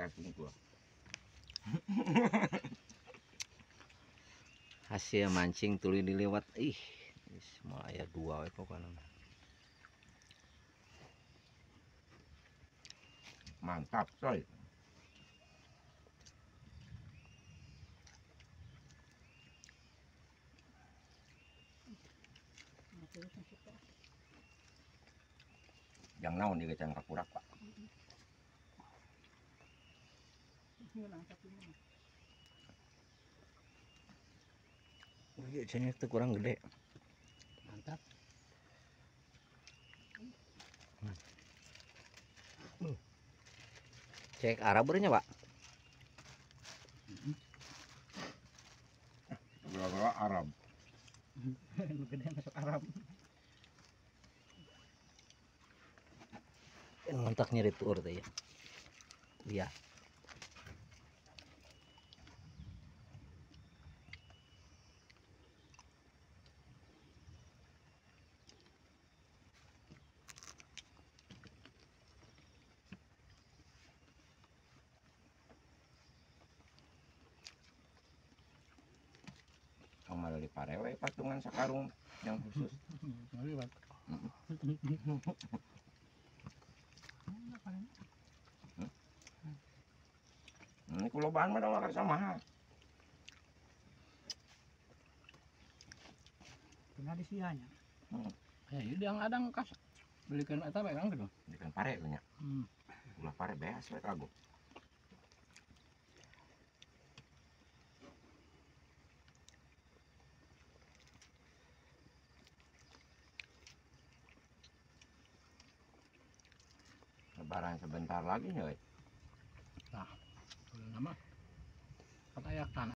akong gua. Hasil mancing tuli dilewat malah aya 2 kok kan. Mantap coy. Yang naon di kecang kapurak Pak. Biasanya itu kurang gede. Mantap. Cek arabernya Pak. Gula-gula Arab. Gede masuk Arab. Ngontak nyeri tuur teh ya. Iya. Malah di parewe patungan sakarung yang khusus. Ini kulobaan mah dong sama. Pernah di sianya. Jadi yang adang kas belikan eta bae kan gitu. Ikan pare banyak. Gula pare beas we kagum. Lebaran sebentar lagi nih, Nah, nama kata ya tanah.